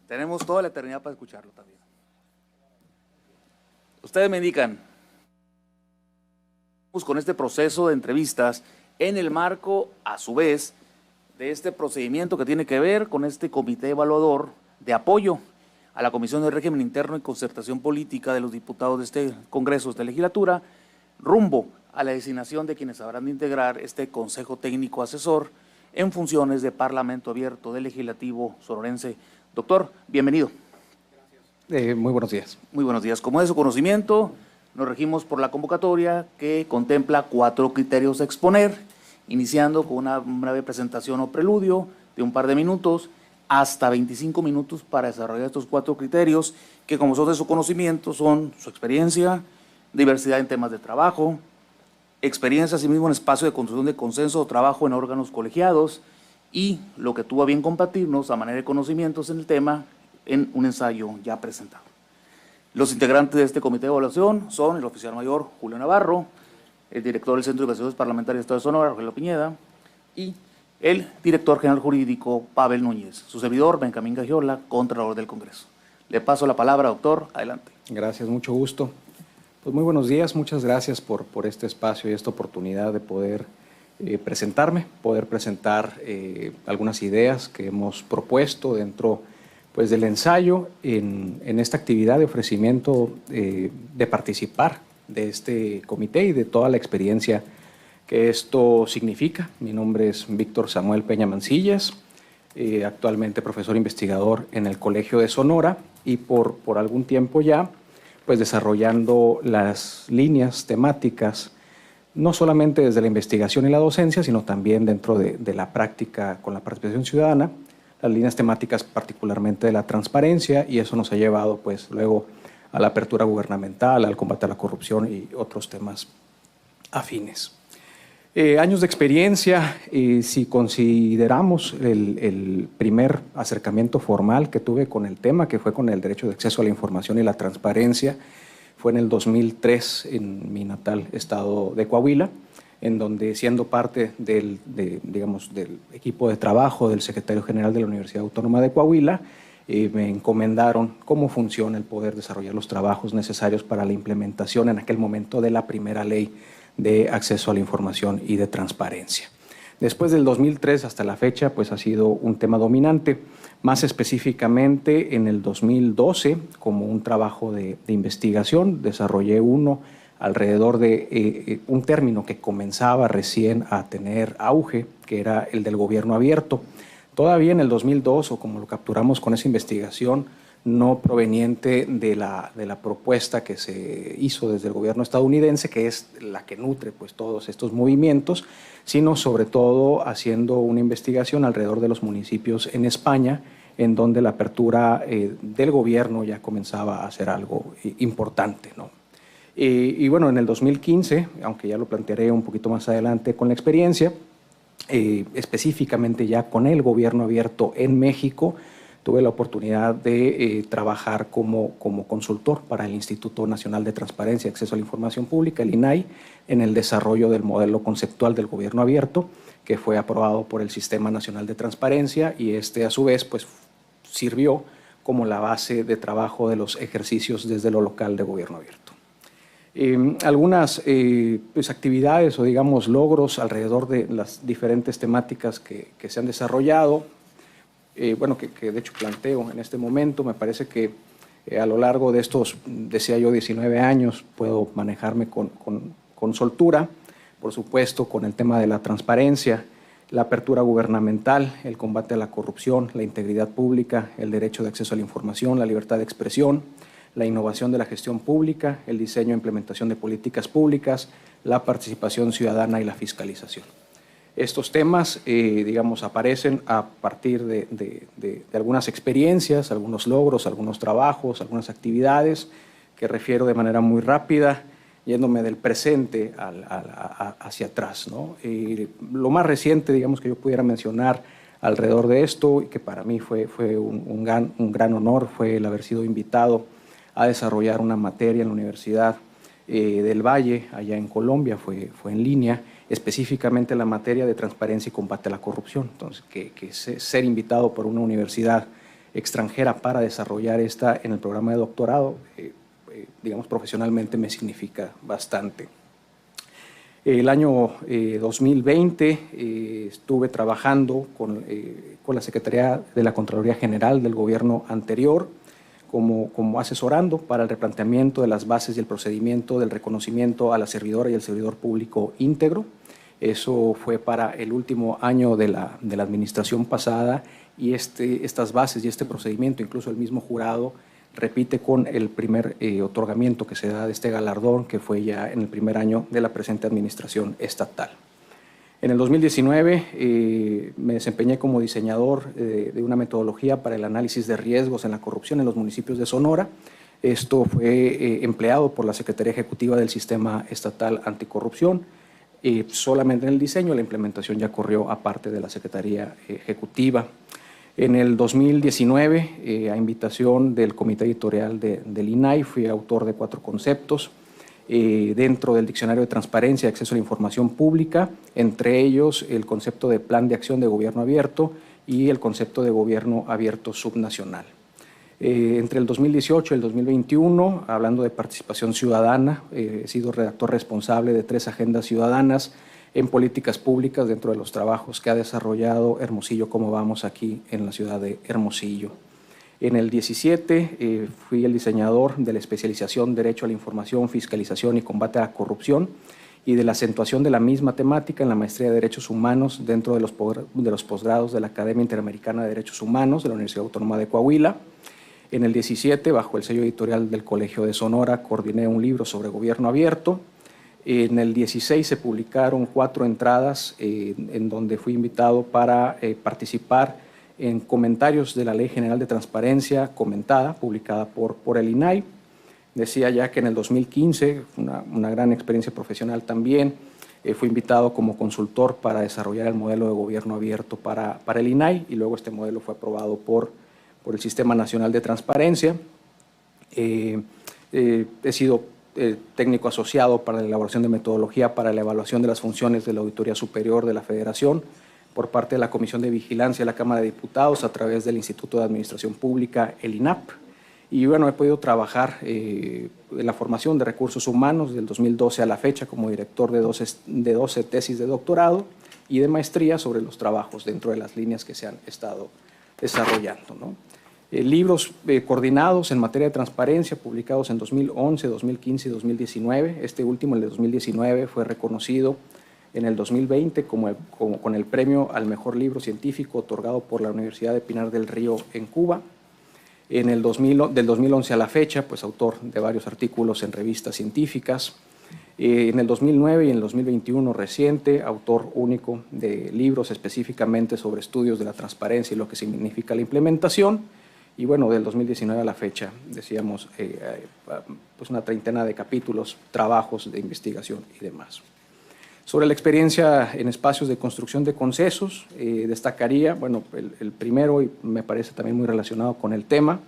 Tenemos toda la eternidad para escucharlo también. Ustedes me indican, con este proceso de entrevistas en el marco, a su vez, de este procedimiento que tiene que ver con este comité evaluador de apoyo a la Comisión de Régimen Interno y Concertación Política de los diputados de este Congreso, de esta legislatura, rumbo a la designación de quienes habrán de integrar este Consejo Técnico Asesor en funciones de Parlamento Abierto del Legislativo sonorense. Doctor, bienvenido. Muy buenos días. Muy buenos días. Como es de su conocimiento, nos regimos por la convocatoria que contempla 4 criterios a exponer, iniciando con una breve presentación o preludio de un par de minutos, hasta 25 minutos para desarrollar estos 4 criterios, que como son de su conocimiento son su experiencia, diversidad en temas de trabajo, experiencia asimismo en espacio de construcción de consenso o trabajo en órganos colegiados, y lo que tuvo a bien compartirnos a manera de conocimientos en el tema en un ensayo ya presentado. Los integrantes de este comité de evaluación son el oficial mayor Julio Navarro, el director del Centro de Investigaciones Parlamentarias del Estado de Sonora, Rogelio Piñeda, y el director general jurídico, Pavel Núñez, su servidor, Benjamín Gagiola, Contralor del Congreso. Le paso la palabra, doctor, adelante. Gracias, mucho gusto. Pues muy buenos días, muchas gracias por este espacio y esta oportunidad de poder presentarme, poder presentar algunas ideas que hemos propuesto dentro pues, del ensayo en esta actividad de ofrecimiento de participar de este comité y de toda la experiencia que esto significa. Mi nombre es Víctor Samuel Peña Mancillas, actualmente profesor investigador en el Colegio de Sonora y por algún tiempo ya pues desarrollando las líneas temáticas, no solamente desde la investigación y la docencia, sino también dentro de la práctica con la participación ciudadana, las líneas temáticas particularmente de la transparencia, y eso nos ha llevado pues luego a la apertura gubernamental, al combate a la corrupción y otros temas afines. Años de experiencia, si consideramos el primer acercamiento formal que tuve con el tema, que fue con el derecho de acceso a la información y la transparencia, fue en el 2003 en mi natal estado de Coahuila, en donde siendo parte del equipo de trabajo del secretario general de la Universidad Autónoma de Coahuila, me encomendaron cómo funciona el poder desarrollar los trabajos necesarios para la implementación en aquel momento de la primera ley de acceso a la información y de transparencia. Después del 2003 hasta la fecha, pues ha sido un tema dominante, más específicamente en el 2012, como un trabajo de investigación, desarrollé uno alrededor de un término que comenzaba recién a tener auge, que era el del gobierno abierto. Todavía en el 2002, o como lo capturamos con esa investigación, no proveniente de la propuesta que se hizo desde el gobierno estadounidense, que es la que nutre pues, todos estos movimientos, sino sobre todo haciendo una investigación alrededor de los municipios en España, en donde la apertura del gobierno ya comenzaba a ser algo importante, ¿no? Y bueno, en el 2015, aunque ya lo plantearé un poquito más adelante con la experiencia, específicamente ya con el gobierno abierto en México, tuve la oportunidad de trabajar como consultor para el Instituto Nacional de Transparencia y Acceso a la Información Pública, el INAI, en el desarrollo del modelo conceptual del gobierno abierto, que fue aprobado por el Sistema Nacional de Transparencia, y a su vez pues, sirvió como la base de trabajo de los ejercicios desde lo local de gobierno abierto. Algunas pues, actividades o digamos logros alrededor de las diferentes temáticas que se han desarrollado, bueno, que de hecho planteo en este momento. Me parece que a lo largo de estos, decía yo, 19 años, puedo manejarme con soltura, por supuesto, con el tema de la transparencia, la apertura gubernamental, el combate a la corrupción, la integridad pública, el derecho de acceso a la información, la libertad de expresión, la innovación de la gestión pública, el diseño e implementación de políticas públicas, la participación ciudadana y la fiscalización. Estos temas, digamos, aparecen a partir de algunas experiencias, algunos logros, algunos trabajos, algunas actividades que refiero de manera muy rápida, yéndome del presente hacia atrás, ¿no? Lo más reciente, digamos, que yo pudiera mencionar alrededor de esto, y que para mí fue un gran honor, fue el haber sido invitado a desarrollar una materia en la universidad del Valle, allá en Colombia, fue en línea, específicamente en la materia de transparencia y combate a la corrupción. Entonces, que ser invitado por una universidad extranjera para desarrollar esta en el programa de doctorado, digamos, profesionalmente me significa bastante. El año 2020 estuve trabajando con la Secretaría de la Contraloría General del gobierno anterior, como asesorando para el replanteamiento de las bases y el procedimiento del reconocimiento a la servidora y el servidor público íntegro. Eso fue para el último año de la administración pasada, y estas bases y este procedimiento, incluso el mismo jurado, repite con el primer otorgamiento que se da de este galardón, que fue ya en el primer año de la presente administración estatal. En el 2019 me desempeñé como diseñador de una metodología para el análisis de riesgos en la corrupción en los municipios de Sonora. Esto fue empleado por la Secretaría Ejecutiva del Sistema Estatal Anticorrupción. Solamente en el diseño, la implementación ya corrió a parte de la Secretaría Ejecutiva. En el 2019, a invitación del Comité Editorial del INAI, fui autor de 4 conceptos dentro del Diccionario de Transparencia y Acceso a la Información Pública, entre ellos el concepto de Plan de Acción de Gobierno Abierto y el concepto de Gobierno Abierto Subnacional. Entre el 2018 y el 2021, hablando de participación ciudadana, he sido redactor responsable de 3 agendas ciudadanas en políticas públicas dentro de los trabajos que ha desarrollado Hermosillo Cómo Vamos aquí en la ciudad de Hermosillo. En el 17 fui el diseñador de la especialización Derecho a la Información, Fiscalización y Combate a la Corrupción, y de la acentuación de la misma temática en la Maestría de Derechos Humanos dentro de los posgrados de la Academia Interamericana de Derechos Humanos de la Universidad Autónoma de Coahuila. En el 17, bajo el sello editorial del Colegio de Sonora, coordiné un libro sobre gobierno abierto. En el 16 se publicaron 4 entradas en donde fui invitado para participar en comentarios de la Ley General de Transparencia comentada, publicada por el INAI. Decía ya que en el 2015, una gran experiencia profesional también, fui invitado como consultor para desarrollar el modelo de gobierno abierto para el INAI, y luego este modelo fue aprobado por el Sistema Nacional de Transparencia. He sido técnico asociado para la elaboración de metodología para la evaluación de las funciones de la Auditoría Superior de la Federación por parte de la Comisión de Vigilancia de la Cámara de Diputados a través del Instituto de Administración Pública, el INAP. Y bueno, he podido trabajar en la formación de recursos humanos del 2012 a la fecha como director de 12 tesis de doctorado y de maestría sobre los trabajos dentro de las líneas que se han estado desarrollando, ¿no? Libros coordinados en materia de transparencia, publicados en 2011, 2015 y 2019. Este último, el de 2019, fue reconocido en el 2020 con el premio al mejor libro científico otorgado por la Universidad de Pinar del Río en Cuba. Del 2011 a la fecha, pues autor de varios artículos en revistas científicas. En el 2009 y en el 2021 reciente, autor único de libros específicamente sobre estudios de la transparencia y lo que significa la implementación. Y bueno, del 2019 a la fecha, decíamos, pues una treintena de capítulos, trabajos de investigación y demás. Sobre la experiencia en espacios de construcción de consensos, destacaría, bueno, el primero, y me parece también muy relacionado con el tema,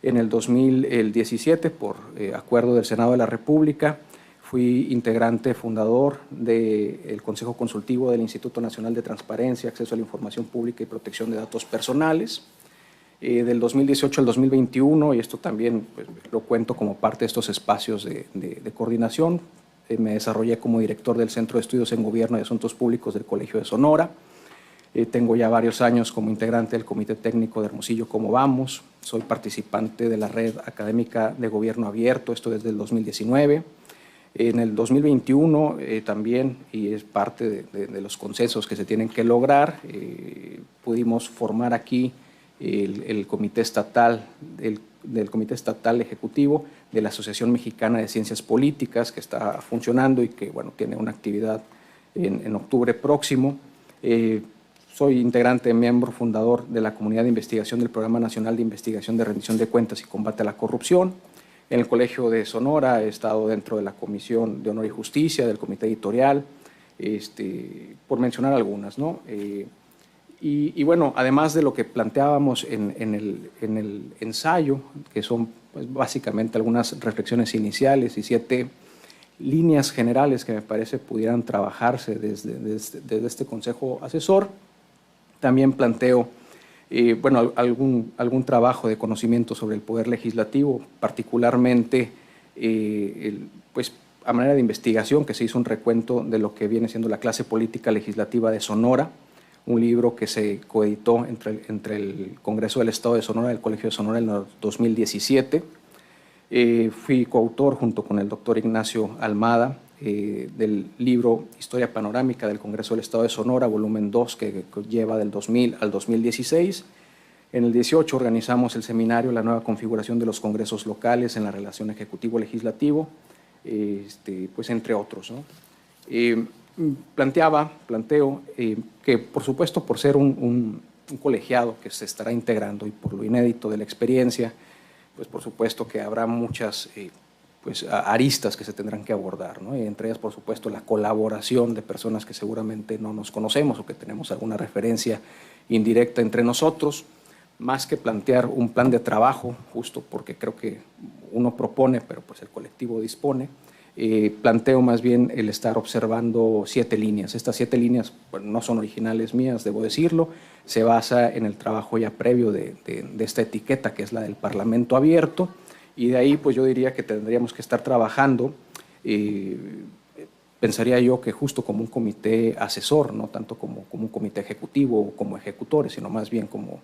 en el 2017, por acuerdo del Senado de la República, fui integrante fundador del Consejo Consultivo del Instituto Nacional de Transparencia, Acceso a la Información Pública y Protección de Datos Personales. Del 2018 al 2021, y esto también pues, lo cuento como parte de estos espacios de coordinación, me desarrollé como director del Centro de Estudios en Gobierno y Asuntos Públicos del Colegio de Sonora. Tengo ya varios años como integrante del Comité Técnico de Hermosillo Cómo Vamos. Soy participante de la Red Académica de Gobierno Abierto, esto desde el 2019. En el 2021 también, y es parte de los consensos que se tienen que lograr, pudimos formar aquí el Comité Estatal, del Comité Estatal Ejecutivo de la Asociación Mexicana de Ciencias Políticas, que está funcionando y que bueno, tiene una actividad en octubre próximo. Soy integrante, miembro fundador de la Comunidad de Investigación del Programa Nacional de Investigación de Rendición de Cuentas y Combate a la Corrupción. En el Colegio de Sonora he estado dentro de la Comisión de Honor y Justicia, del Comité Editorial, por mencionar algunas, ¿no? Y bueno, además de lo que planteábamos en el ensayo, que son pues, básicamente algunas reflexiones iniciales y 7 líneas generales que me parece pudieran trabajarse desde este Consejo Asesor. También planteo bueno, algún trabajo de conocimiento sobre el Poder Legislativo, particularmente pues, a manera de investigación, que se hizo un recuento de lo que viene siendo la clase política legislativa de Sonora, un libro que se coeditó entre el Congreso del Estado de Sonora y el Colegio de Sonora en el 2017. Fui coautor junto con el doctor Ignacio Almada del libro Historia Panorámica del Congreso del Estado de Sonora, volumen 2, que lleva del 2000 al 2016. En el 18 organizamos el seminario La nueva configuración de los congresos locales en la relación ejecutivo-legislativo, pues entre otros, ¿no? Planteo que, por supuesto, por ser un colegiado que se estará integrando y por lo inédito de la experiencia, pues por supuesto que habrá muchas pues, aristas que se tendrán que abordar, ¿no? Y entre ellas, por supuesto, la colaboración de personas que seguramente no nos conocemos o que tenemos alguna referencia indirecta entre nosotros, más que plantear un plan de trabajo, justo porque creo que uno propone, pero pues el colectivo dispone. Planteo más bien el estar observando 7 líneas. Estas 7 líneas bueno, no son originales mías, debo decirlo, se basa en el trabajo ya previo de esta etiqueta que es la del Parlamento Abierto, y de ahí pues yo diría que tendríamos que estar trabajando, pensaría yo que justo como un comité asesor, no tanto como un comité ejecutivo o como ejecutores, sino más bien como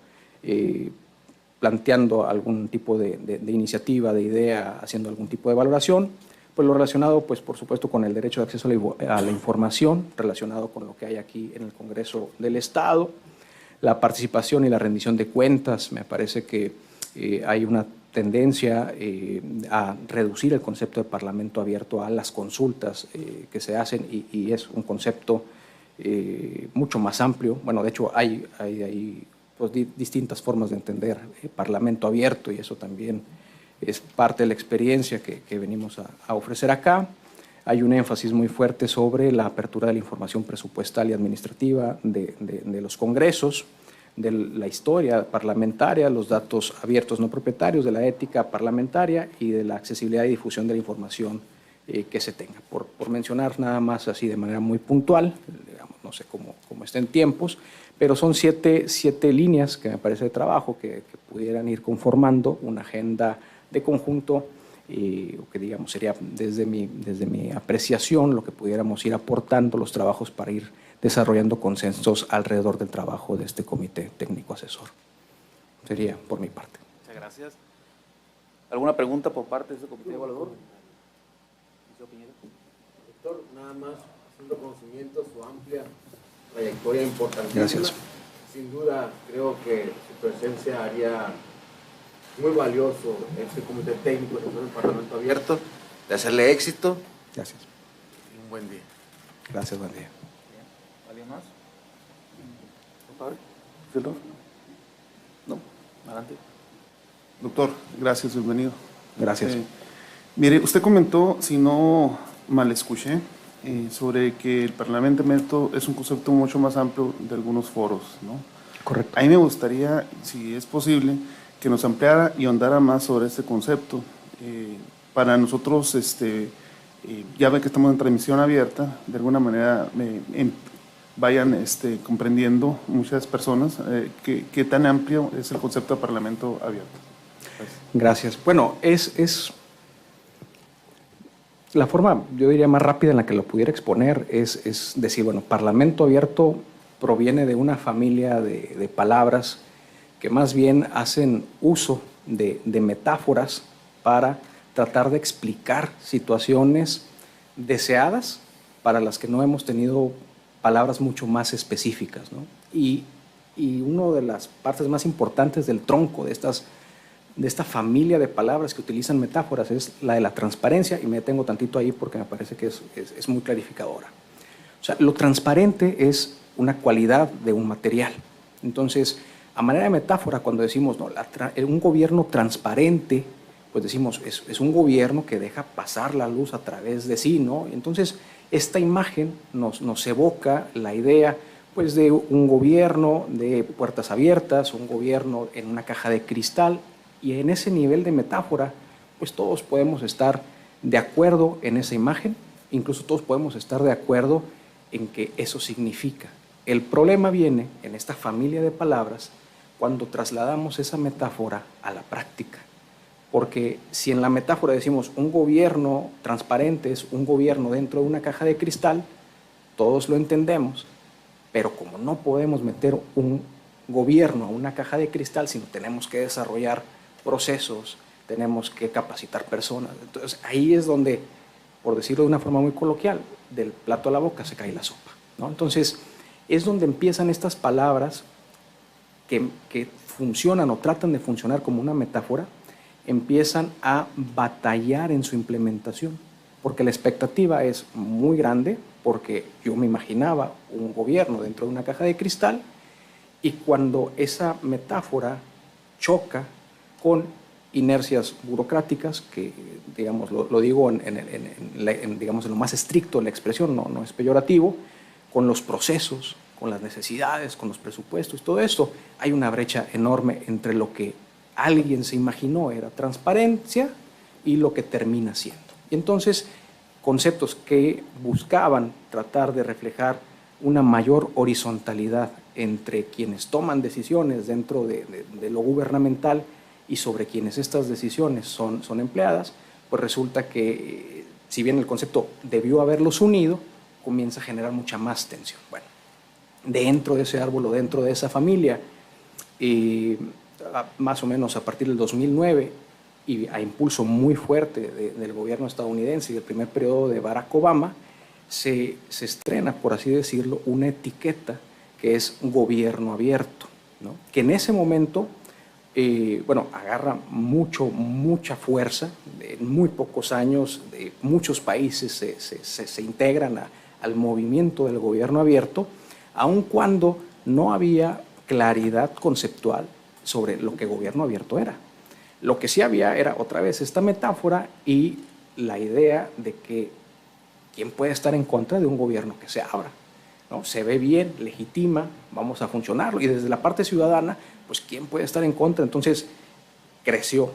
planteando algún tipo de iniciativa, de idea, haciendo algún tipo de valoración. Pues lo relacionado, pues por supuesto, con el derecho de acceso a la información, relacionado con lo que hay aquí en el Congreso del Estado, la participación y la rendición de cuentas. Me parece que hay una tendencia a reducir el concepto de Parlamento Abierto a las consultas que se hacen y es un concepto mucho más amplio. Bueno, de hecho hay pues, distintas formas de entender Parlamento Abierto y eso también es parte de la experiencia que venimos a ofrecer acá. Hay un énfasis muy fuerte sobre la apertura de la información presupuestal y administrativa de los congresos, de la historia parlamentaria, los datos abiertos no propietarios, de la ética parlamentaria y de la accesibilidad y difusión de la información que se tenga. Por mencionar nada más así de manera muy puntual, digamos, no sé cómo estén tiempos, pero son 7 líneas que me parece de trabajo que pudieran ir conformando una agenda de conjunto, que digamos sería desde mi apreciación lo que pudiéramos ir aportando los trabajos para ir desarrollando consensos alrededor del trabajo de este comité técnico asesor. Sería por mi parte. Muchas gracias. ¿Alguna pregunta por parte de este comité evaluador? Doctor, nada más haciendo conocimiento su amplia trayectoria importantísima. Gracias. Sin duda creo que su presencia haría muy valioso este comité técnico del Parlamento Abierto, de hacerle éxito. Gracias. Y un buen día. Gracias, buen día. ¿Alguien más? ¿Compadre? ¿Filor? No, adelante. Doctor, gracias, bienvenido. Gracias. Mire, usted comentó, si no mal escuché, sobre que el Parlamento Abierto es un concepto mucho más amplio de algunos foros, ¿no? Correcto. A mí me gustaría, si es posible, que nos ampliara y ahondara más sobre este concepto. Para nosotros, ya ven que estamos en transmisión abierta, de alguna manera vayan comprendiendo muchas personas qué tan amplio es el concepto de Parlamento Abierto. Gracias. Bueno, es la forma, yo diría, más rápida en la que lo pudiera exponer es decir, bueno, Parlamento Abierto proviene de una familia de palabras que más bien hacen uso de metáforas para tratar de explicar situaciones deseadas para las que no hemos tenido palabras mucho más específicas, ¿no? Y una de las partes más importantes del tronco de esta familia de palabras que utilizan metáforas es la de la transparencia, y me detengo tantito ahí porque me parece que es muy clarificadora. O sea, lo transparente es una cualidad de un material. Entonces, a manera de metáfora, cuando decimos no, un gobierno transparente, pues decimos es un gobierno que deja pasar la luz a través de sí, ¿no? Entonces, esta imagen nos evoca la idea pues, de un gobierno de puertas abiertas, un gobierno en una caja de cristal, y en ese nivel de metáfora, pues todos podemos estar de acuerdo en esa imagen, incluso todos podemos estar de acuerdo en que eso significa. El problema viene en esta familia de palabras cuando trasladamos esa metáfora a la práctica. Porque si en la metáfora decimos un gobierno transparente es un gobierno dentro de una caja de cristal, todos lo entendemos, pero como no podemos meter un gobierno a una caja de cristal, sino tenemos que desarrollar procesos, tenemos que capacitar personas. Entonces ahí es donde, por decirlo de una forma muy coloquial, del plato a la boca se cae la sopa, ¿no? Entonces es donde empiezan estas palabras que funcionan o tratan de funcionar como una metáfora, empiezan a batallar en su implementación, porque la expectativa es muy grande, porque yo me imaginaba un gobierno dentro de una caja de cristal, y cuando esa metáfora choca con inercias burocráticas, que digamos, lo digo digamos, en lo más estricto de la expresión, no es peyorativo, con los procesos, con las necesidades, con los presupuestos, todo esto, hay una brecha enorme entre lo que alguien se imaginó era transparencia y lo que termina siendo. Y entonces, conceptos que buscaban tratar de reflejar una mayor horizontalidad entre quienes toman decisiones dentro de lo gubernamental y sobre quienes estas decisiones son empleadas, pues resulta que, si bien el concepto debió haberlos unido, comienza a generar mucha más tensión. Bueno, dentro de ese árbol o dentro de esa familia, más o menos a partir del 2009 y a impulso muy fuerte del gobierno estadounidense y del primer periodo de Barack Obama, se estrena, por así decirlo, una etiqueta que es gobierno abierto, ¿no? Que en ese momento, agarra mucha fuerza. En muy pocos años muchos países se integran al movimiento del gobierno abierto, aun cuando no había claridad conceptual sobre lo que gobierno abierto era. Lo que sí había era otra vez esta metáfora y la idea de que quién puede estar en contra de un gobierno que se abra, ¿no? Se ve bien, legitima, vamos a funcionarlo, y desde la parte ciudadana, pues quién puede estar en contra. Entonces creció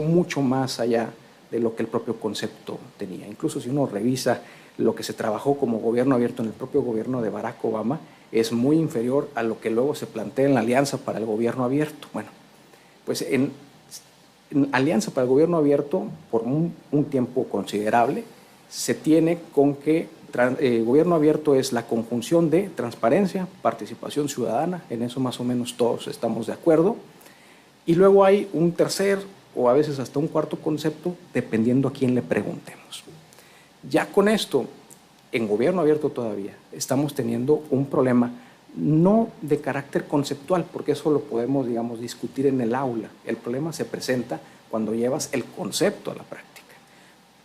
mucho más allá de lo que el propio concepto tenía. Incluso si uno revisa lo que se trabajó como gobierno abierto en el propio gobierno de Barack Obama, es muy inferior a lo que luego se plantea en la Alianza para el Gobierno Abierto. Bueno, pues en Alianza para el Gobierno Abierto, por un tiempo considerable, se tiene con que gobierno abierto es la conjunción de transparencia, participación ciudadana, en eso más o menos todos estamos de acuerdo, y luego hay un tercer o a veces hasta un cuarto concepto, dependiendo a quién le preguntemos. Ya con esto, en gobierno abierto todavía, estamos teniendo un problema no de carácter conceptual, porque eso lo podemos, digamos, discutir en el aula. El problema se presenta cuando llevas el concepto a la práctica.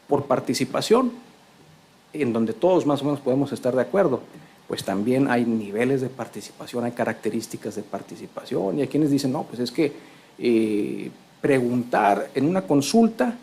Por participación, en donde todos más o menos podemos estar de acuerdo, pues también hay niveles de participación, hay características de participación, y hay quienes dicen, no, pues es que preguntar en una consulta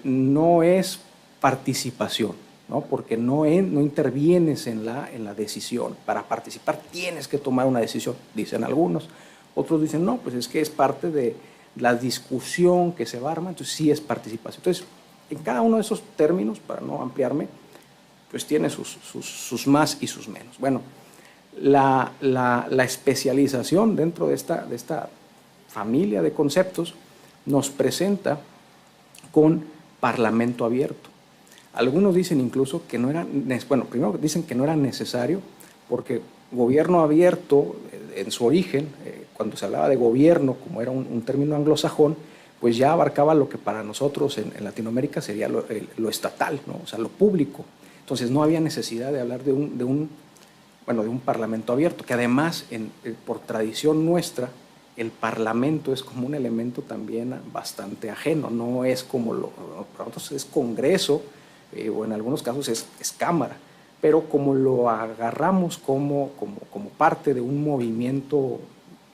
no es participación, ¿no? Porque no intervienes en la decisión. Para participar tienes que tomar una decisión, dicen algunos. Otros dicen, no, pues es que es parte de la discusión que se va a armar, entonces sí es participación. Entonces, en cada uno de esos términos, para no ampliarme, pues tiene sus más y sus menos. Bueno, la especialización dentro de esta familia de conceptos nos presenta con parlamento abierto. Algunos dicen incluso que no era, primero dicen que no era necesario, porque gobierno abierto, en su origen, cuando se hablaba de gobierno, como era un término anglosajón, pues ya abarcaba lo que para nosotros en Latinoamérica sería lo estatal, ¿no? O sea, lo público. Entonces no había necesidad de hablar de un parlamento abierto, que además, por tradición nuestra, el parlamento es como un elemento también bastante ajeno, no es como para nosotros es congreso, o en algunos casos es cámara, pero como lo agarramos como parte de un movimiento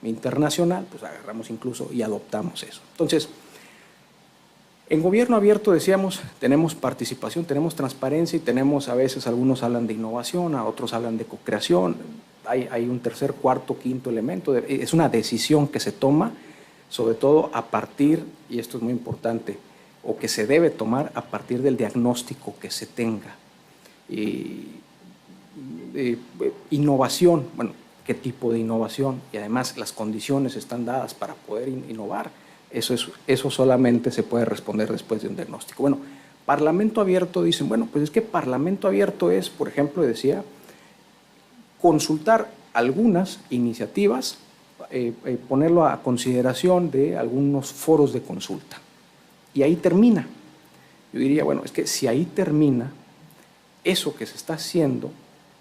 internacional, pues agarramos incluso y adoptamos eso. Entonces, en gobierno abierto, decíamos, tenemos participación, tenemos transparencia y tenemos, a veces algunos hablan de innovación, a otros hablan de co-creación, hay un tercer, cuarto, quinto elemento, es una decisión que se toma, sobre todo a partir, y esto es muy importante, o que se debe tomar a partir del diagnóstico que se tenga. innovación, bueno, qué tipo de innovación, y además las condiciones están dadas para poder innovar. Eso solamente se puede responder después de un diagnóstico. Bueno, Parlamento abierto, dicen, bueno, pues es que Parlamento abierto es, por ejemplo, decía, consultar algunas iniciativas, ponerlo a consideración de algunos foros de consulta. Y ahí termina. Yo diría, bueno, es que si ahí termina, eso que se está haciendo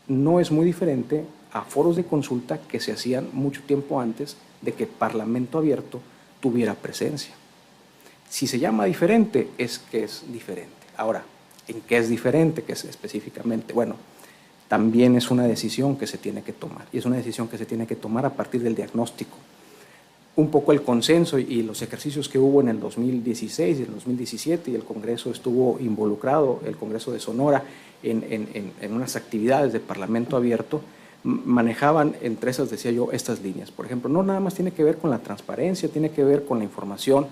no es muy diferente a foros de consulta que se hacían mucho tiempo antes de que Parlamento abierto tuviera presencia. Si se llama diferente, es que es diferente. Ahora, ¿en qué es diferente? ¿Qué es específicamente? Bueno, también es una decisión que se tiene que tomar, y es una decisión que se tiene que tomar a partir del diagnóstico. Un poco el consenso y los ejercicios que hubo en el 2016 y el 2017, y el Congreso estuvo involucrado, el Congreso de Sonora, en unas actividades de Parlamento abierto, manejaban entre esas, decía yo, estas líneas. Por ejemplo, no nada más tiene que ver con la transparencia, tiene que ver con la información,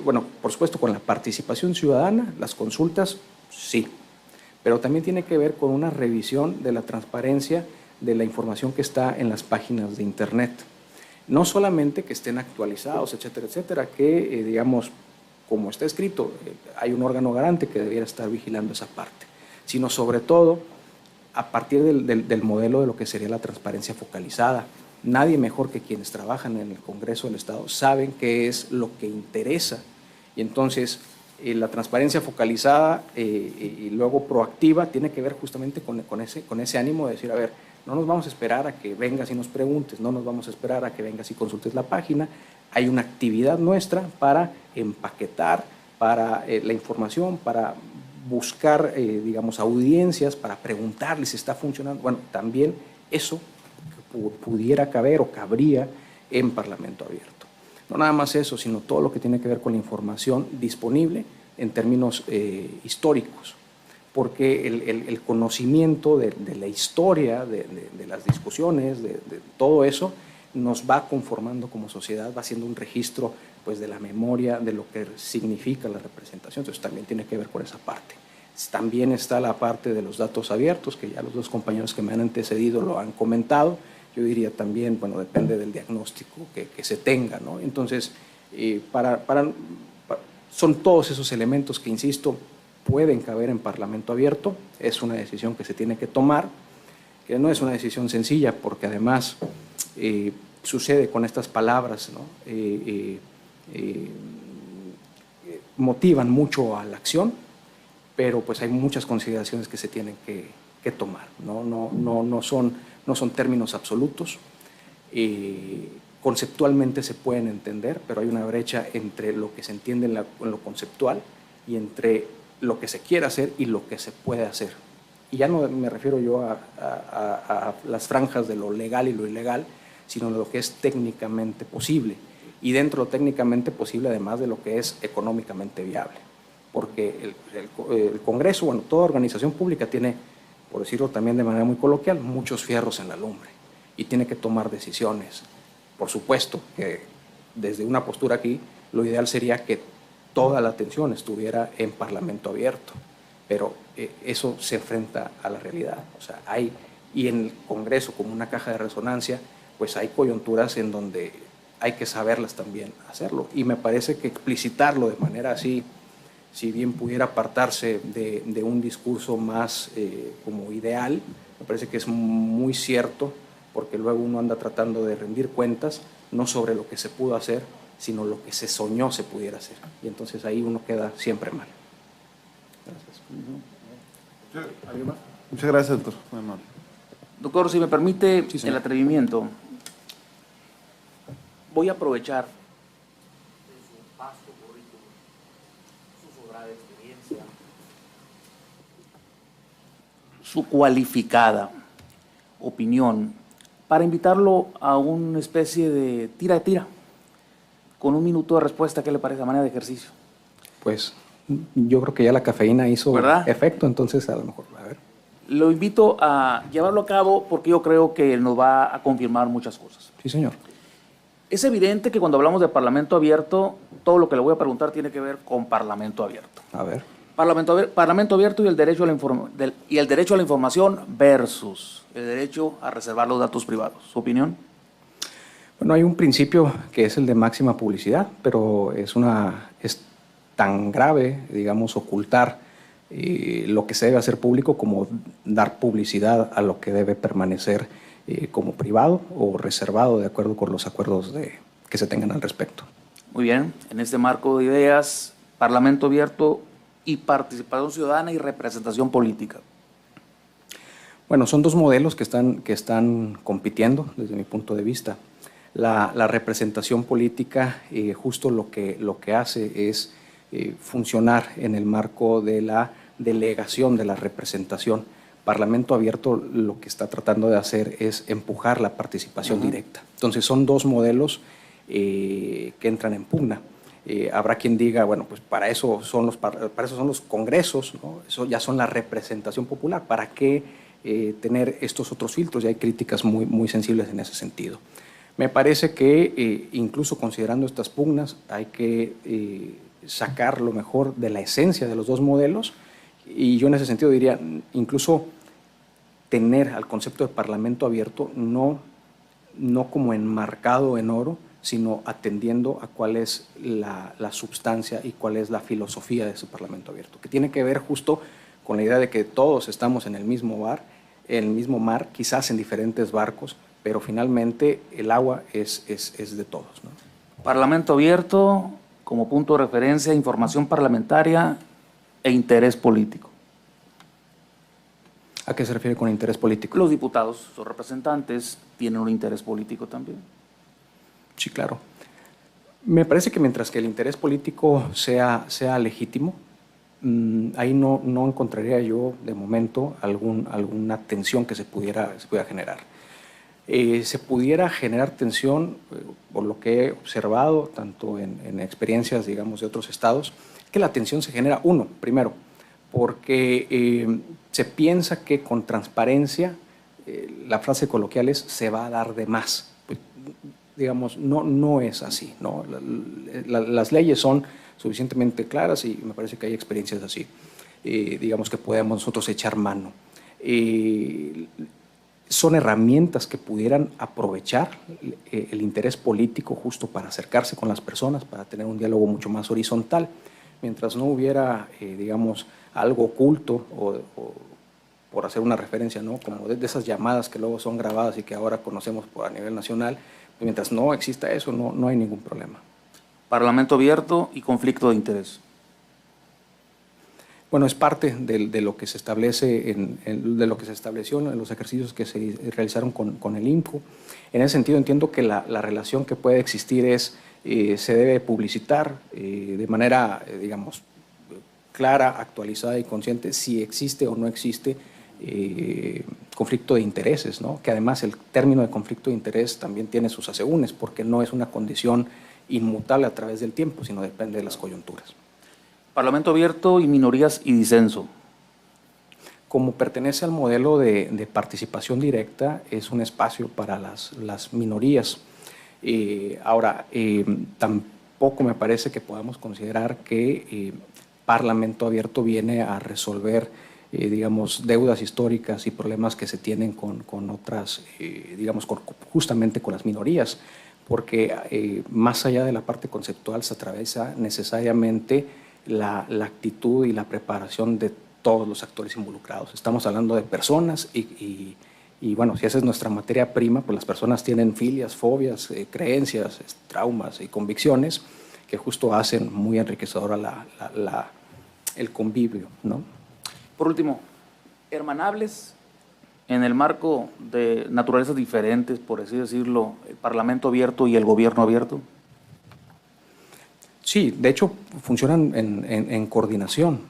bueno, por supuesto con la participación ciudadana, las consultas, sí, pero también tiene que ver con una revisión de la transparencia de la información que está en las páginas de Internet. No solamente que estén actualizados, etcétera, etcétera, que, digamos, como está escrito, hay un órgano garante que debiera estar vigilando esa parte, sino sobre todo a partir del modelo de lo que sería la transparencia focalizada. Nadie mejor que quienes trabajan en el Congreso del Estado saben qué es lo que interesa, y entonces la transparencia focalizada y luego proactiva tiene que ver justamente con ese ánimo de decir, a ver, no nos vamos a esperar a que vengas y nos preguntes, no nos vamos a esperar a que vengas y consultes la página. Hay una actividad nuestra para empaquetar para la información, para buscar, digamos, audiencias, para preguntarles si está funcionando. Bueno, también eso pudiera caber o cabría en Parlamento abierto. No nada más eso, sino todo lo que tiene que ver con la información disponible en términos históricos, porque el conocimiento de la historia, de las discusiones, de todo eso, nos va conformando como sociedad, va haciendo un registro pues, de la memoria, de lo que significa la representación. Entonces también tiene que ver con esa parte. También está la parte de los datos abiertos, que ya los dos compañeros que me han antecedido lo han comentado. Yo diría también, bueno, depende del diagnóstico que se tenga, ¿no? Entonces, son todos esos elementos que, insisto, pueden caber en Parlamento abierto. Es una decisión que se tiene que tomar, que no es una decisión sencilla, porque además sucede con estas palabras, ¿no? Motivan mucho a la acción, pero pues hay muchas consideraciones que se tienen que tomar, ¿no? No son términos absolutos. Conceptualmente se pueden entender, pero hay una brecha entre lo que se entiende en lo conceptual y entre lo que se quiere hacer y lo que se puede hacer. Y ya no me refiero yo a las franjas de lo legal y lo ilegal, sino de lo que es técnicamente posible. Y dentro de lo técnicamente posible, además de lo que es económicamente viable. Porque el Congreso, bueno, toda organización pública tiene, por decirlo también de manera muy coloquial, muchos fierros en la lumbre y tiene que tomar decisiones. Por supuesto que desde una postura aquí, lo ideal sería que toda la atención estuviera en Parlamento abierto, pero eso se enfrenta a la realidad. O sea, y en el Congreso, como una caja de resonancia, pues hay coyunturas en donde hay que saberlas también hacerlo. Y me parece que explicitarlo de manera así, si bien pudiera apartarse de un discurso más como ideal, me parece que es muy cierto, porque luego uno anda tratando de rendir cuentas, no sobre lo que se pudo hacer, sino lo que se soñó se pudiera hacer. Y entonces ahí uno queda siempre mal. Gracias. ¿Alguien más? Muchas gracias, doctor. Muy amable. Doctor, si me permite Sí, señor. el atrevimiento, voy a aprovechar de su vasto currículum, su sobrada experiencia, su cualificada opinión, para invitarlo a una especie de tira, con 1 minuto de respuesta. ¿Qué le parece a manera de ejercicio? Pues yo creo que ya la cafeína hizo ¿Verdad? efecto, entonces a lo mejor, a ver. Lo invito a llevarlo a cabo porque yo creo que nos va a confirmar muchas cosas. Sí, señor. Es evidente que cuando hablamos de Parlamento abierto, todo lo que le voy a preguntar tiene que ver con Parlamento abierto. A ver. Parlamento abierto y el derecho a la información versus el derecho a reservar los datos privados. ¿Su opinión? Bueno, hay un principio que es el de máxima publicidad, pero es tan grave, digamos, ocultar lo que se debe hacer público como dar publicidad a lo que debe permanecer como privado o reservado de acuerdo con los acuerdos que se tengan al respecto. Muy bien, en este marco de ideas, Parlamento abierto y participación ciudadana y representación política. Bueno, son dos modelos que están compitiendo desde mi punto de vista. La representación política justo lo que hace es funcionar en el marco de la delegación de la representación. Parlamento abierto lo que está tratando de hacer es empujar la participación directa. Entonces son dos modelos que entran en pugna. Habrá quien diga, bueno, pues para eso son los congresos, ¿no? Eso ya son la representación popular. ¿Para qué tener estos otros filtros? Y hay críticas muy, muy sensibles en ese sentido. Me parece que incluso considerando estas pugnas hay que sacar lo mejor de la esencia de los dos modelos, y yo en ese sentido diría incluso tener al concepto de parlamento abierto no como enmarcado en oro, sino atendiendo a cuál es la substancia y cuál es la filosofía de ese parlamento abierto, que tiene que ver justo con la idea de que todos estamos en el mismo mar, quizás en diferentes barcos, pero finalmente el agua es de todos, ¿no? Parlamento abierto como punto de referencia, información parlamentaria e interés político. ¿A qué se refiere con interés político? Los diputados, sus representantes, tienen un interés político también. Sí, claro. Me parece que mientras que el interés político sea legítimo, ahí no encontraría yo de momento alguna tensión que se pudiera generar. Se pudiera generar tensión, por lo que he observado, tanto en experiencias, digamos, de otros estados, que la tensión se genera, primero, porque se piensa que con transparencia, la frase coloquial es, se va a dar de más. Pues, digamos, no es así, ¿no? Las leyes son suficientemente claras y me parece que hay experiencias así, digamos, que podemos nosotros echar mano. Son herramientas que pudieran aprovechar el interés político justo para acercarse con las personas, para tener un diálogo mucho más horizontal. Mientras no hubiera, digamos, algo oculto o por hacer una referencia, ¿no? Como de esas llamadas que luego son grabadas y que ahora conocemos a nivel nacional, mientras no exista eso, no hay ningún problema. Parlamento abierto y conflicto de interés. Bueno, es parte de lo que se establece de lo que se estableció en los ejercicios que se realizaron con el INCO. En ese sentido entiendo que la relación que puede existir se debe publicitar de manera, digamos, clara, actualizada y consciente si existe o no existe conflicto de intereses, ¿no? Que además el término de conflicto de interés también tiene sus asegúnes, porque no es una condición inmutable a través del tiempo, sino depende de las coyunturas. Parlamento abierto y minorías y disenso. Como pertenece al modelo de participación directa, es un espacio para las minorías. Ahora, tampoco me parece que podamos considerar que Parlamento abierto viene a resolver, digamos, deudas históricas y problemas que se tienen con otras, digamos, justamente con las minorías, porque más allá de la parte conceptual se atraviesa necesariamente la actitud y la preparación de todos los actores involucrados. Estamos hablando de personas y bueno, si esa es nuestra materia prima, pues las personas tienen filias, fobias, creencias, traumas y convicciones que justo hacen muy enriquecedora el convivio, ¿no? Por último, hermanables en el marco de naturalezas diferentes, por así decirlo, el Parlamento abierto y el gobierno abierto. Sí, de hecho funcionan en coordinación.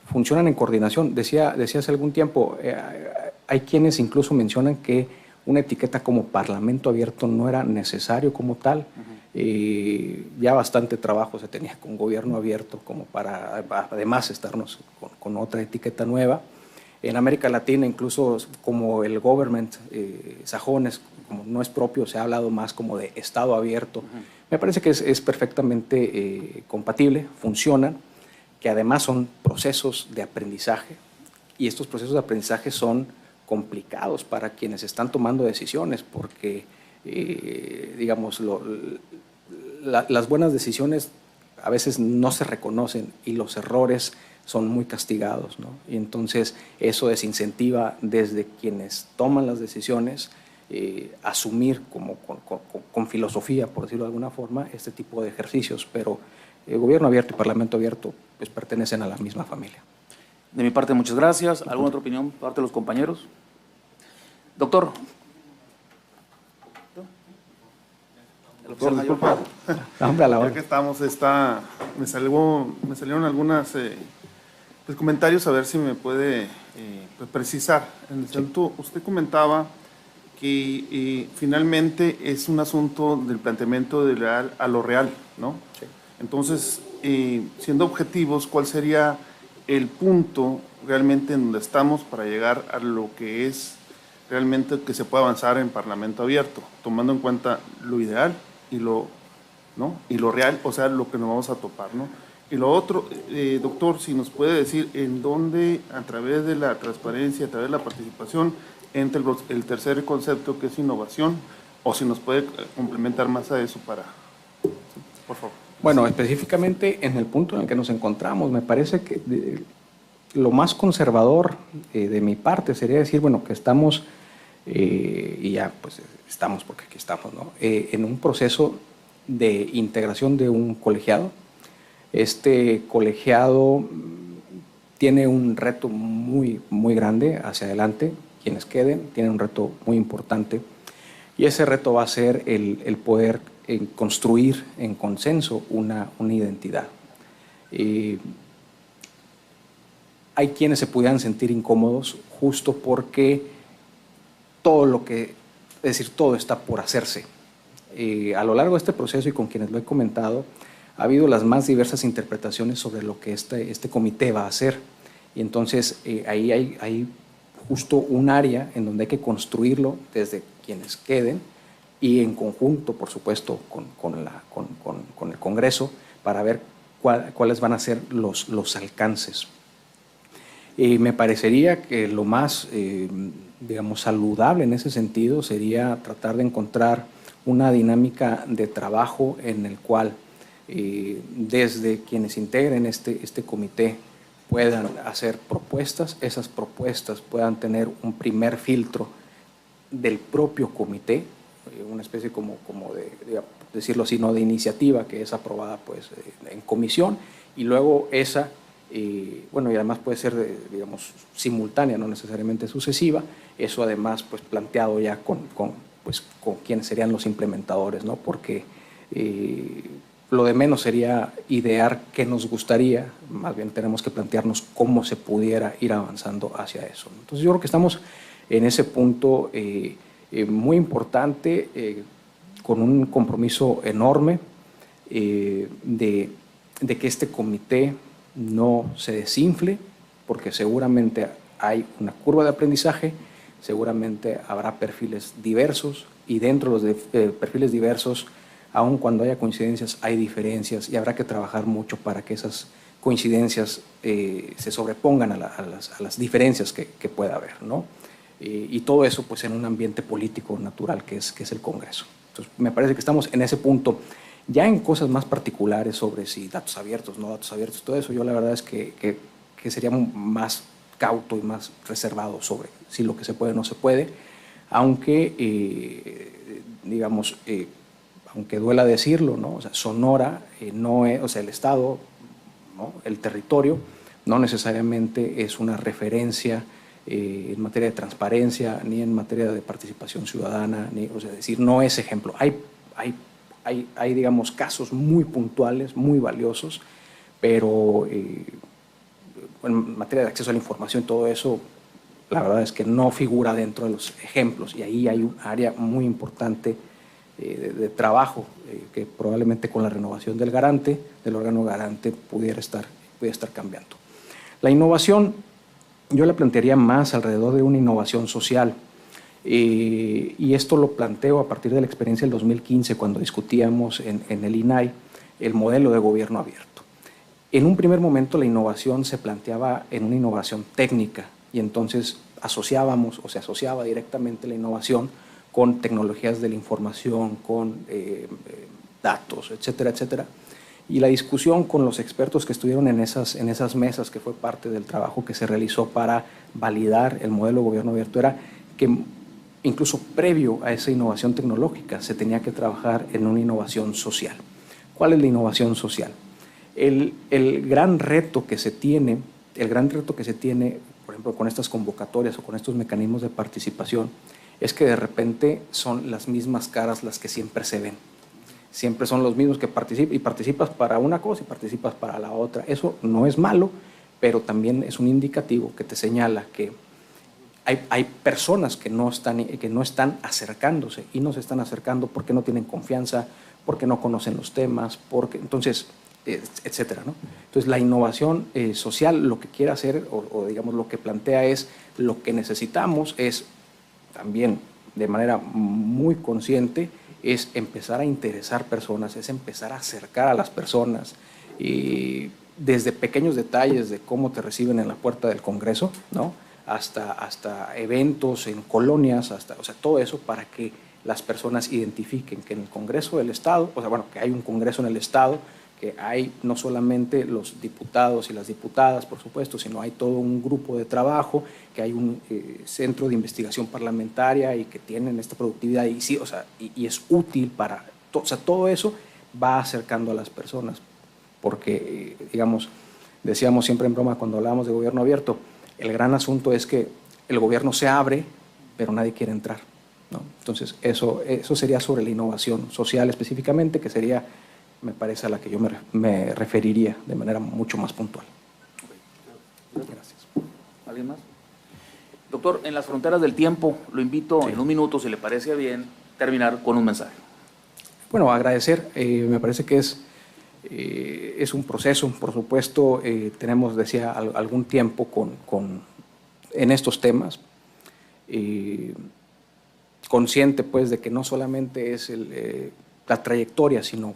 Funcionan en coordinación. Decía hace algún tiempo, hay quienes incluso mencionan que una etiqueta como Parlamento abierto no era necesario como tal. Ya bastante trabajo se tenía con gobierno abierto como para además estarnos con otra etiqueta nueva. En América Latina incluso como el government sajones, como no es propio, se ha hablado más como de Estado abierto. Me parece que es perfectamente compatible, funcionan, que además son procesos de aprendizaje, y estos procesos de aprendizaje son complicados para quienes están tomando decisiones, porque, digamos, las buenas decisiones a veces no se reconocen y los errores son muy castigados, ¿no? Y entonces eso desincentiva desde quienes toman las decisiones asumir con filosofía, por decirlo de alguna forma, este tipo de ejercicios, pero el gobierno abierto y parlamento abierto pues pertenecen a la misma familia. De mi parte, muchas gracias. ¿Alguna otra opinión por parte de los compañeros? Doctor. Doctor, disculpa. Hombre, a la hora. Ya que estamos, me salieron algunas pues, comentarios, a ver si me puede pues, precisar. En el centro, usted comentaba que finalmente es un asunto del planteamiento de real a lo real, ¿no? Sí. Entonces, siendo objetivos, ¿cuál sería el punto realmente en donde estamos para llegar a lo que es realmente que se pueda avanzar en Parlamento abierto, tomando en cuenta lo ideal y lo real, o sea, lo que nos vamos a topar, ¿no? Y lo otro, doctor, si nos puede decir en dónde, a través de la transparencia, a través de la participación, entra el tercer concepto, que es innovación, o si nos puede complementar más a eso para, por favor. Bueno, específicamente en el punto en el que nos encontramos, me parece que lo más conservador de mi parte sería decir, bueno, que estamos, y ya pues estamos porque aquí estamos, ¿no? En un proceso de integración de un colegiado. Este colegiado tiene un reto muy, muy grande hacia adelante. Quienes queden tienen un reto muy importante, y ese reto va a ser el poder construir en consenso una identidad. Hay quienes se pudieran sentir incómodos justo porque todo está por hacerse. A lo largo de este proceso y con quienes lo he comentado, ha habido las más diversas interpretaciones sobre lo que este comité va a hacer, y entonces ahí hay justo un área en donde hay que construirlo desde quienes queden y en conjunto, por supuesto, con el Congreso, para ver cuáles van a ser los alcances. Me parecería que lo más, digamos, saludable en ese sentido sería tratar de encontrar una dinámica de trabajo en el cual desde quienes integren este comité puedan hacer propuestas, esas propuestas puedan tener un primer filtro del propio comité, una especie como de decirlo así, no de iniciativa, que es aprobada pues en comisión, y luego esa, bueno, y además puede ser, digamos, simultánea, no necesariamente sucesiva, eso además pues planteado ya con quienes serían los implementadores, ¿no? Porque lo de menos sería idear qué nos gustaría, más bien tenemos que plantearnos cómo se pudiera ir avanzando hacia eso. Entonces yo creo que estamos en ese punto muy importante, con un compromiso enorme de que este comité no se desinfle, porque seguramente hay una curva de aprendizaje, seguramente habrá perfiles diversos, y dentro de los perfiles diversos, aun cuando haya coincidencias, hay diferencias, y habrá que trabajar mucho para que esas coincidencias se sobrepongan a las diferencias que pueda haber, ¿no? Y todo eso pues en un ambiente político natural que es el Congreso. Entonces me parece que estamos en ese punto. Ya en cosas más particulares sobre si datos abiertos, no datos abiertos, todo eso, yo la verdad es que sería más cauto y más reservado sobre si lo que se puede o no se puede, aunque, digamos, aunque duela decirlo, ¿no? O sea, Sonora no es, o sea, el Estado, ¿no? El territorio, no necesariamente es una referencia en materia de transparencia, ni en materia de participación ciudadana, o sea, decir, no es ejemplo. Hay, digamos, casos muy puntuales, muy valiosos, pero en materia de acceso a la información, todo eso, la verdad es que no figura dentro de los ejemplos, y ahí hay un área muy importante de trabajo que probablemente con la renovación del órgano garante pudiera estar cambiando. La innovación, yo la plantearía más alrededor de una innovación social, y esto lo planteo a partir de la experiencia del 2015, cuando discutíamos en el INAI el modelo de gobierno abierto. En un primer momento la innovación se planteaba en una innovación técnica y entonces asociábamos o se asociaba directamente la innovación con tecnologías de la información, con datos, etcétera, etcétera. Y la discusión con los expertos que estuvieron en esas mesas, que fue parte del trabajo que se realizó para validar el modelo de gobierno abierto, era que incluso previo a esa innovación tecnológica se tenía que trabajar en una innovación social. ¿Cuál es la innovación social? El gran reto que se tiene, por ejemplo, con estas convocatorias o con estos mecanismos de participación, es que de repente son las mismas caras las que siempre se ven. Siempre son los mismos que participan, y participas para una cosa y participas para la otra. Eso no es malo, pero también es un indicativo que te señala que hay personas que no están acercándose, y no se están acercando porque no tienen confianza, porque no conocen los temas, entonces, etcétera, ¿no? Entonces, la innovación social lo que quiere hacer, o digamos lo que plantea es, lo que necesitamos es también de manera muy consciente, es empezar a interesar personas, es empezar a acercar a las personas, y desde pequeños detalles de cómo te reciben en la puerta del Congreso, ¿no? hasta eventos en colonias, o sea, todo eso para que las personas identifiquen que en el Congreso del Estado, o sea, bueno, que hay un Congreso en el Estado, que hay no solamente los diputados y las diputadas, por supuesto, sino hay todo un grupo de trabajo, que hay un centro de investigación parlamentaria y que tienen esta productividad y sí, o sea, y es útil para, o sea, todo eso va acercando a las personas, porque, digamos, decíamos siempre en broma cuando hablábamos de gobierno abierto, el gran asunto es que el gobierno se abre, pero nadie quiere entrar, ¿no? Entonces, eso sería sobre la innovación social específicamente, que sería, me parece, a la que yo me referiría de manera mucho más puntual. Gracias. ¿Alguien más? Doctor, en las fronteras del tiempo, lo invito en un minuto, si le parece bien, terminar con un mensaje. Bueno, agradecer, me parece que es un proceso, por supuesto, tenemos, decía, algún tiempo en estos temas, consciente pues de que no solamente es la trayectoria, sino,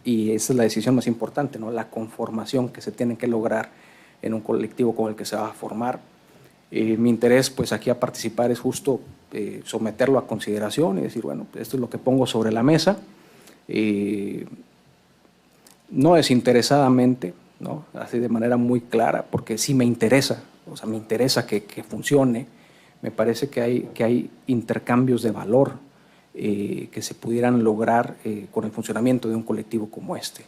y esa es la decisión más importante, ¿no? La conformación que se tiene que lograr en un colectivo con el que se va a formar. Mi interés pues aquí a participar es justo someterlo a consideración y decir, bueno, esto es lo que pongo sobre la mesa, no desinteresadamente, ¿no? Así de manera muy clara, porque sí me interesa, o sea, me interesa que funcione. Me parece que hay intercambios de valor que se pudieran lograr con el funcionamiento de un colectivo como este.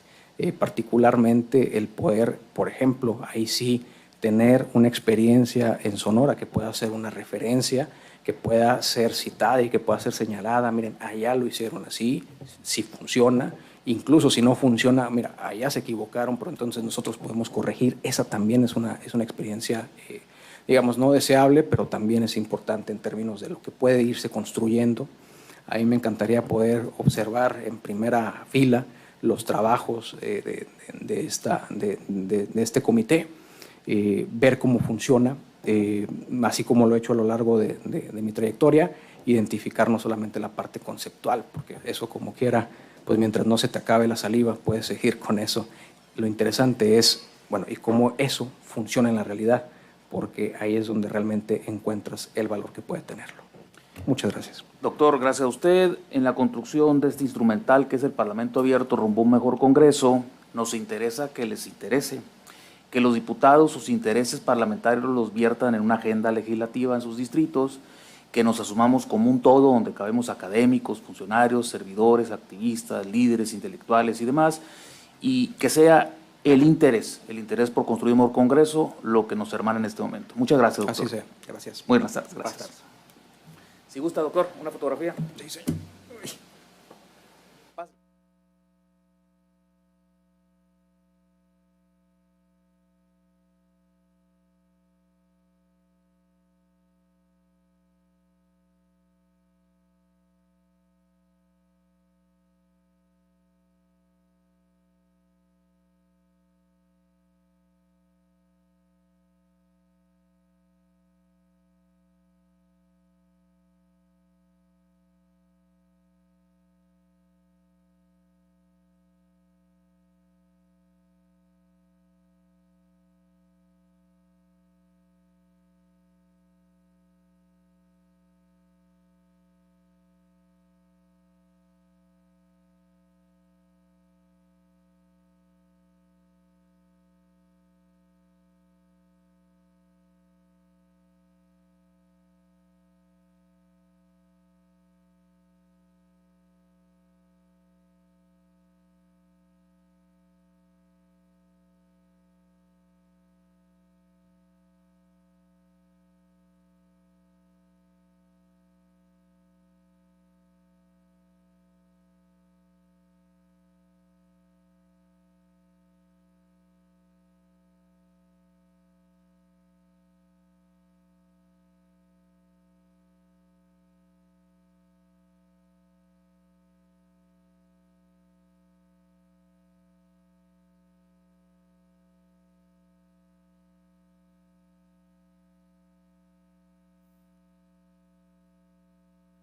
Particularmente el poder, por ejemplo, ahí sí, tener una experiencia en Sonora que pueda ser una referencia, que pueda ser citada y que pueda ser señalada, miren, allá lo hicieron así, si funciona, incluso si no funciona, mira, allá se equivocaron, pero entonces nosotros podemos corregir. Esa también es una experiencia, digamos, no deseable, pero también es importante en términos de lo que puede irse construyendo. A mí me encantaría poder observar en primera fila los trabajos de este comité, ver cómo funciona, así como lo he hecho a lo largo de mi trayectoria, identificar no solamente la parte conceptual, porque eso como quiera, pues mientras no se te acabe la saliva, puedes seguir con eso. Lo interesante es, bueno, y cómo eso funciona en la realidad, porque ahí es donde realmente encuentras el valor que puede tenerlo. Muchas gracias. Doctor, gracias a usted. En la construcción de este instrumental que es el Parlamento Abierto rumbo a un mejor Congreso, nos interesa que les interese, que los diputados sus intereses parlamentarios los viertan en una agenda legislativa en sus distritos, que nos asumamos como un todo donde cabemos académicos, funcionarios, servidores, activistas, líderes intelectuales y demás, y que sea el interés por construir un mejor Congreso lo que nos hermana en este momento. Muchas gracias, doctor. Así sea. Gracias. Buenas tardes. Gracias. Si gusta, doctor, una fotografía. Sí, señor.